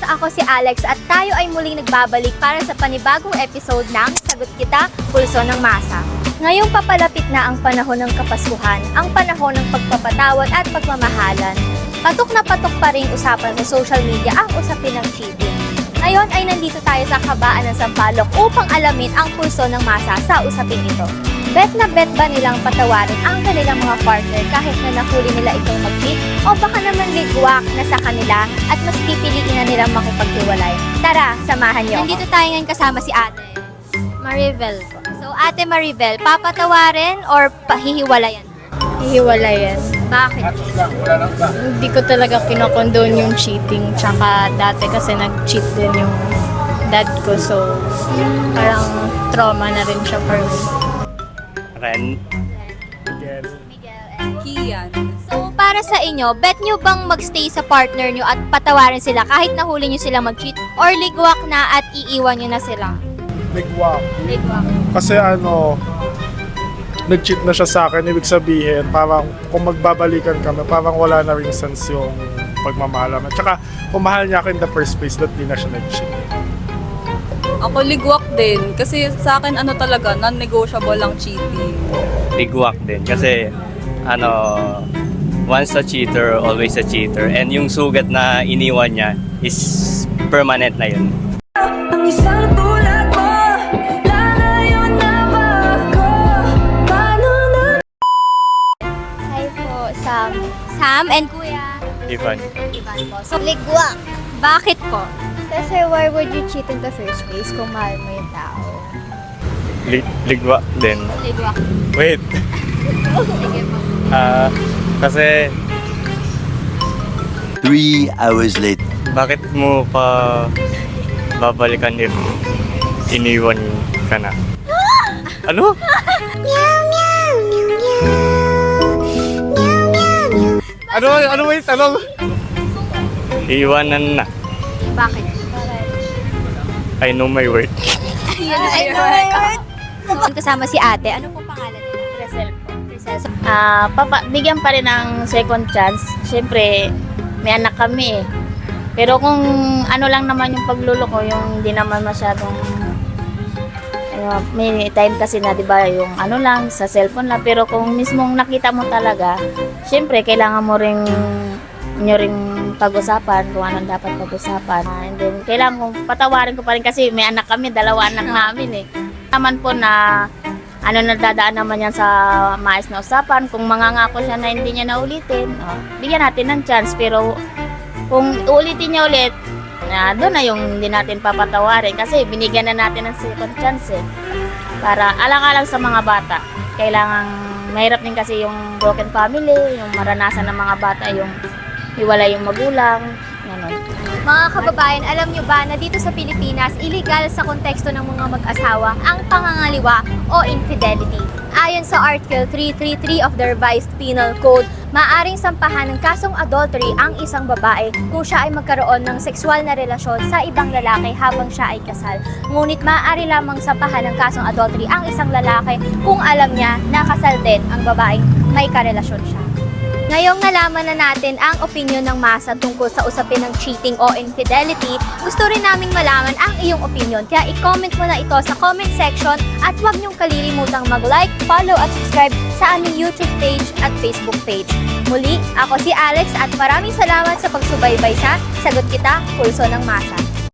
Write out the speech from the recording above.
Ako si Alex at tayo ay muling nagbabalik para sa panibagong episode ng Sagot Kita, Pulso ng Masa. Ngayong papalapit na ang panahon ng Kapaskuhan, ang panahon ng pagpapatawad at pagmamahalan. Patok na patok pa rin usapan sa social media ang usapin ng cheating. Ngayon ay nandito tayo sa kabaan ng Sampaloc upang alamin ang pulso ng masa sa usapin ito. Bet na bet ba nilang patawarin ang kanilang mga partner kahit na nahuli nila itong mag-cheat? O baka naman ligwak na sa kanila at mas pipiliin na nilang makipaghiwalay? Tara, samahan niyo. Nandito tayo ngayon kasama si Ate Maribel. So Ate Maribel, papatawarin or pahihiwalayan? Hihiwalayan. Bakit? Hindi ko talaga kinokondone yung cheating. Tsaka dati kasi nag-cheat din yung dad ko. So, parang trauma na rin siya for me. Ren. Miguel and Kian. So, para sa inyo, bet nyo bang magstay sa partner nyo at patawarin sila kahit nahuli nyo silang mag-cheat? Or ligwak na at iiwan nyo na sila? Ligwak. Ligwak. Kasi nag-cheat na siya sa akin, ibig sabihin, parang kung magbabalikan kami, parang wala na ring sense yung pagmamahal namin. Tsaka, kung mahal niya ako in the first place, that di na siya nag-cheat. Ako ligwak din. Kasi sa akin talaga, non-negotiable lang cheating. Ligwak din. Kasi, once a cheater, always a cheater. And yung sugat na iniwan niya is permanent na yun. Ang isang tulad mo, lalayo na ba ako? Paano na? Hi po, Sam. Sam and Kuya Ivan. Ivan po. So, ligwak. Bakit po? Kasi why would you cheat in the first place kung mahal mo yung tao? Ligwak din. Ligwak. Wait. Sige po. Kasi 3 hours later. bakit mo pa babalikan if iniwan ka na? Ano? Ano ba yung tanong? Iiwanan na. Bakit? I know my worth. Ay, kasama si ate. Ano pong pangalan nila? Cresel po. Crisel. So, Bigyan pa rin ng second chance. Siyempre, may anak kami eh. Pero kung ano lang naman yung pagluloko, yung hindi naman masyadong may time kasi na 'di ba yung ano lang sa cellphone lang, pero kung mismong nakita mo talaga, siyempre kailangan mo ring pag-usapan kung anong dapat pag-usapan. And then kailangan kong patawarin ko pa rin kasi may anak kami, 2 anak namin eh. Naman po na nadadaan naman yan sa maayos na usapan. Kung mangangako siya na hindi niya naulitin, bigyan natin ng chance. Pero kung uulitin niya ulit, doon na yung hindi natin papatawarin kasi binigyan na natin ng second chance eh. Para alang-alang sa mga bata. Kailangan, mahirap din kasi yung broken family, yung maranasan ng mga bata, yung hiwalay yung magulang, gano'n. mga kababayan, alam nyo ba na dito sa Pilipinas, illegal sa konteksto ng mga mag-asawa ang pangangaliwa o infidelity. Ayon sa Article 333 of the Revised Penal Code, maaaring sampahan ng kasong adultery ang isang babae kung siya ay magkaroon ng sexual na relasyon sa ibang lalaki habang siya ay kasal. Ngunit maaari lamang sampahan ng kasong adultery ang isang lalaki kung alam niya na kasal din ang babaeng may karelasyon siya. Ngayong nalaman na natin ang opinyon ng masa tungkol sa usapin ng cheating o infidelity, gusto rin naming malaman ang iyong opinyon. Kaya i-comment mo na ito sa comment section at huwag niyong kalilimutang mag-like, follow at subscribe sa aming YouTube page at Facebook page. Muli, ako si Alex at maraming salamat sa pagsubaybay sa Sagot Kita, Pulso ng Masa.